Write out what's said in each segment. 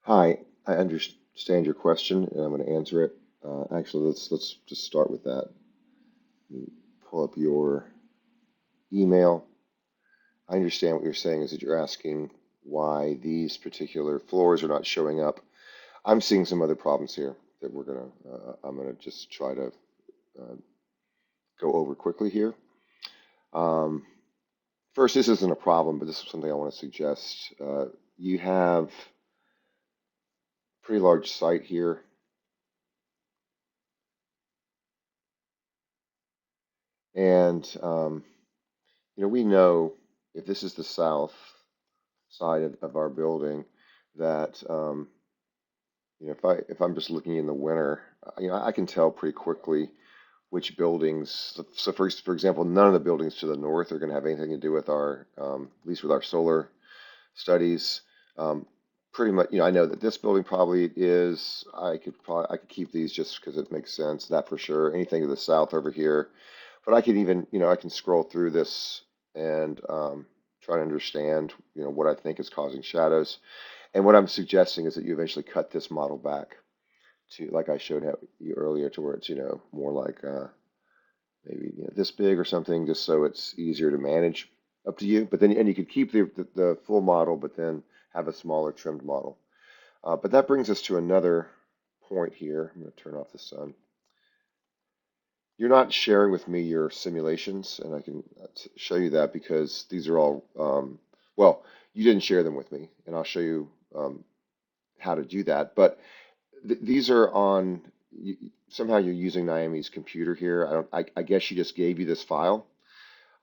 Hi, I understand your question, and I'm going to answer it. Actually, let's just start with that. Let me pull up your email. I understand what you're saying is that you're asking why these particular floors are not showing up. I'm seeing some other problems here that I'm gonna just try to uh, go over quickly here. Um, First, this isn't a problem, but this is something I want to suggest. You have a pretty large site here. And we know if this is the south side of our building, that if I'm just looking in the winter, I can tell pretty quickly which buildings. So for example, none of the buildings to the north are going to have anything to do with our, at least with our solar studies. Um, Pretty much, I know that this building probably is. I could keep these just because it makes sense. That for sure. Anything to the south over here, but I can even, I can scroll through this and try to understand, what I think is causing shadows. And what I'm suggesting is that you eventually cut this model back to, like I showed you earlier, to where it's, more like maybe this big or something, just so it's easier to manage. Up to you. But then, and you could keep the full model, but then have a smaller trimmed model. But that brings us to another point here. I'm going to turn off the sun. You're not sharing with me your simulations, and I can show you that because these are all, well, you didn't share them with me, and I'll show you how to do that. But these are on, somehow you're using Naomi's computer here. I guess she just gave you this file.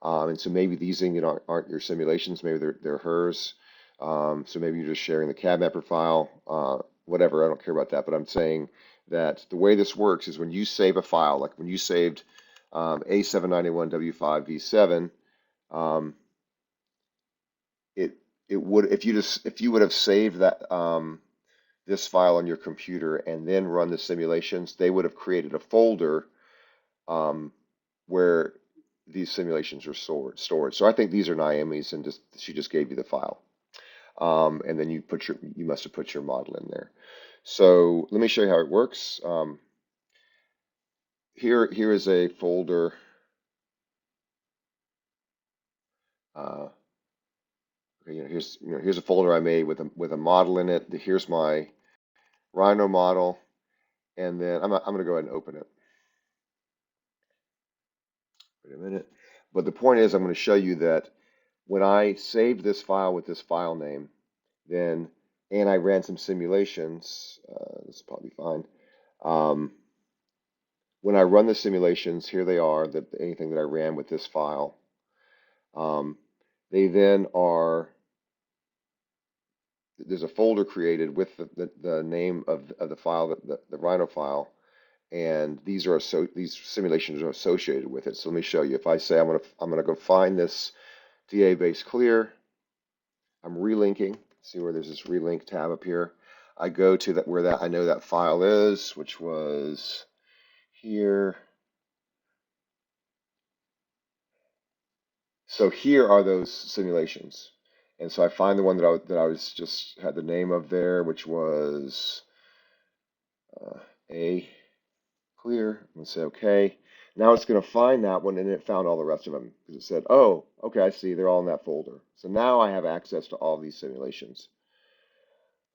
And so maybe these things aren't your simulations, maybe they're hers. So maybe you're just sharing the CAD mapper file, whatever, I don't care about that. But I'm saying that the way this works is when you save a file, like when you saved A791 W5V7, um, it it would, if you would have saved that this file on your computer and then run the simulations, they would have created a folder um, where these simulations are stored. So I think these are Naomi's, and she just gave you the file, and then you must have put your model in there. So let me show you how it works. Here is a folder. Uh, okay, here's a folder I made with a model in it. Here's my Rhino model, and then I'm going to go ahead and open it. Wait a minute. But the point is, I'm going to show you that when I saved this file with this file name, then, and I ran some simulations, this is probably fine. When I run the simulations, here they are, anything that I ran with this file. They then are, there's a folder created with the name of the file, the Rhino file, and these simulations are associated with it. So let me show you. If I say I'm gonna go find this DA base clear, I'm relinking. See where there's this relink tab up here. I go to where that I know that file is, which was here. So here are those simulations. And so I find the one that I was just had the name of there, which was A clear. I'm gonna say okay. Now it's gonna find that one, and it found all the rest of them because it said, oh, okay, I see, they're all in that folder. So now I have access to all these simulations.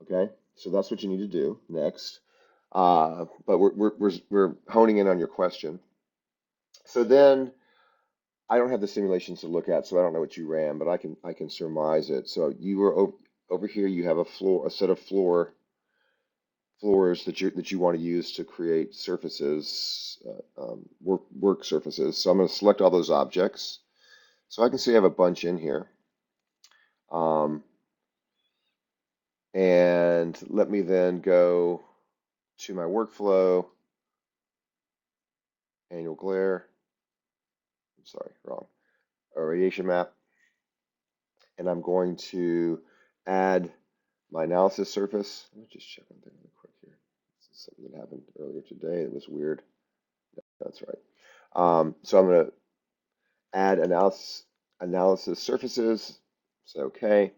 Okay, so that's what you need to do next. But we're honing in on your question. So then I don't have the simulations to look at, so I don't know what you ran, but I can surmise it. So you were over here. You have a set of floors that you want to use to create surfaces, work surfaces. So I'm going to select all those objects. So I can see I have a bunch in here. Um, and let me then go to my workflow, annual glare. I'm sorry, wrong. A radiation map. And I'm going to add my analysis surface. Let me just check one thing really quick here. This is something that happened earlier today. It was weird. That's right. So I'm going to add analysis surfaces. So okay.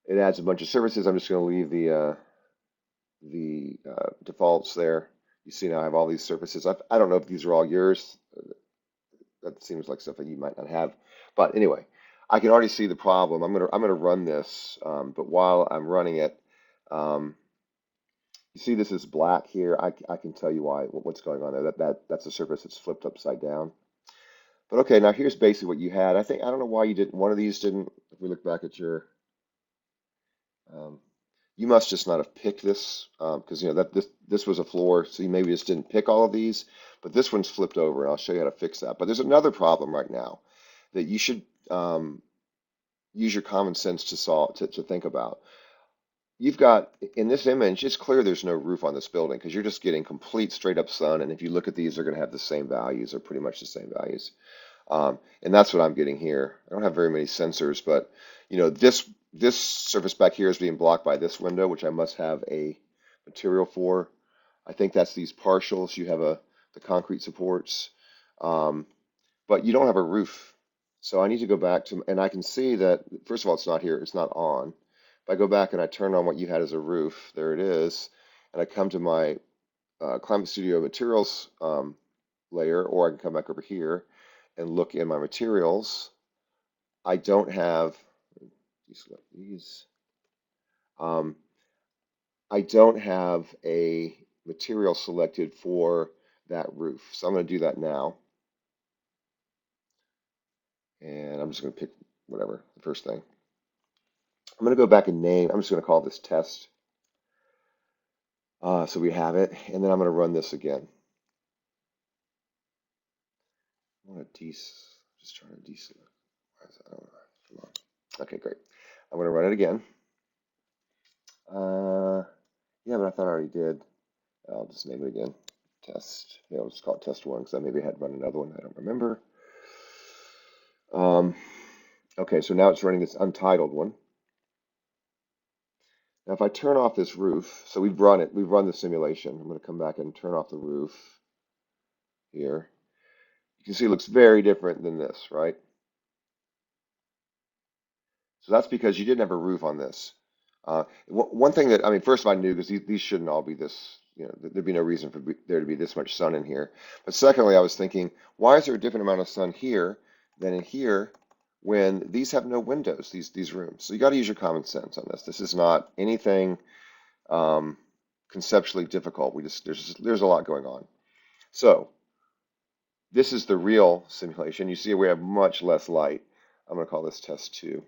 It adds a bunch of surfaces. I'm just going to leave the the defaults there. You see now I have all these surfaces. I don't know if these are all yours. That seems like stuff that you might not have. But anyway, I can already see the problem. I'm gonna run this, but while I'm running it, um, you see this is black here. I can tell you what's going on there. That's a surface that's flipped upside down. But okay, now here's basically what you had. I don't know why you didn't. One of these didn't. If we look back at your, um, you must just not have picked this because you know that this was a floor, so you maybe just didn't pick all of these. But this one's flipped over, and I'll show you how to fix that. But there's another problem right now that you should use your common sense to solve to think about. You've got in this image, it's clear there's no roof on this building because you're just getting complete straight up sun. And if you look at these, they're going to have the same values or pretty much the same values. And that's what I'm getting here. I don't have very many sensors, but you know, this surface back here is being blocked by this window, which I must have a material for. I think that's these partials. You have the concrete supports, um, but you don't have a roof. So I need to go back to, and I can see that, first of all, it's not here. It's not on. If I go back and I turn on what you had as a roof, there it is. And I come to my Climate Studio materials layer, or I can come back over here and look in my materials. I don't have, deselect these. I don't have a material selected for that roof. So I'm going to do that now. And I'm just going to pick whatever, the first thing. I'm going to go back and name, I'm just going to call this test. So we have it. And then I'm going to run this again. I want to just trying to deselect. Why is that? I don't know. Come on. Okay, great. I'm going to run it again. Yeah, but I thought I already did. I'll just name it again. Test. Yeah, I'll just call it test one because I maybe had run another one. I don't remember. Okay, so now it's running this untitled one. Now, if I turn off this roof, so we've run the simulation. I'm going to come back and turn off the roof here. You can see it looks very different than this, right? So that's because you didn't have a roof on this. One thing that, I mean, first of all, I knew because these shouldn't all be this, you know, there'd be no reason for there to be this much sun in here. But secondly, I was thinking, why is there a different amount of sun here than in here when these have no windows, these rooms? So you got to use your common sense on this. This is not anything conceptually difficult. There's a lot going on. So this is the real simulation. You see we have much less light. I'm going to call this test 2.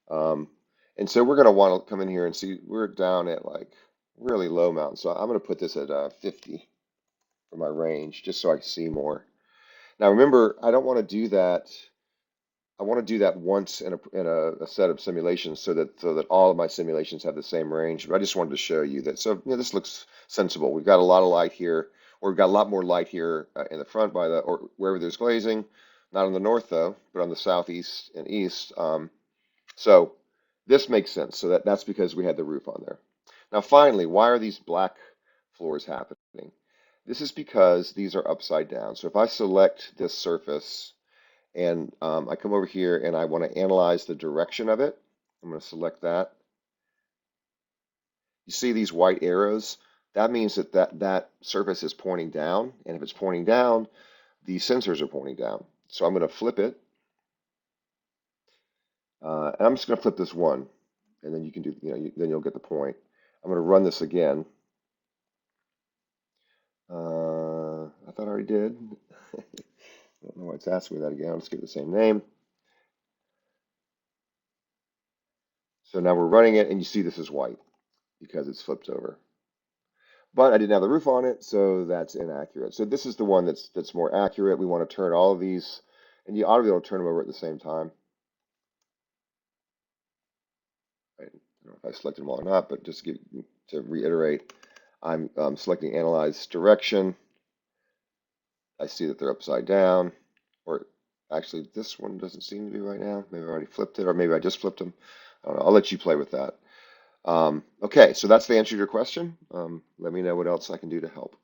And so we're going to want to come in here and see we're down at like really low mountain. So I'm going to put this at 50 for my range just so I can see more. Now remember, I don't want to do that. I want to do that once in a set of simulations so that all of my simulations have the same range. But I just wanted to show you that. So you know, this looks sensible. We've got a lot of light here, or we've got a lot more light here in the front or wherever there's glazing. Not on the north though, but on the southeast and east. So this makes sense. So that's because we had the roof on there. Now finally, why are these black floors happening? This is because these are upside down. So if I select this surface and I come over here and I want to analyze the direction of it, I'm going to select that. You see these white arrows? That means that surface is pointing down. And if it's pointing down, the sensors are pointing down. So I'm going to flip it. And I'm just going to flip this one. And then you can do, then you'll get the point. I'm going to run this again. I thought I already did. I don't know why it's asking me that again. I'll just give it the same name. So now we're running it, and you see this is white because it's flipped over. But I didn't have the roof on it, so that's inaccurate. So this is the one that's more accurate. We want to turn all of these, and you ought to be able to turn them over at the same time. I don't know if I selected them all or not, but just to reiterate, I'm selecting Analyze Direction. I see that they're upside down, or actually this one doesn't seem to be right now. Maybe I already flipped it, or maybe I just flipped them. I don't know. I'll let you play with that. Okay, so that's the answer to your question. Let me know what else I can do to help.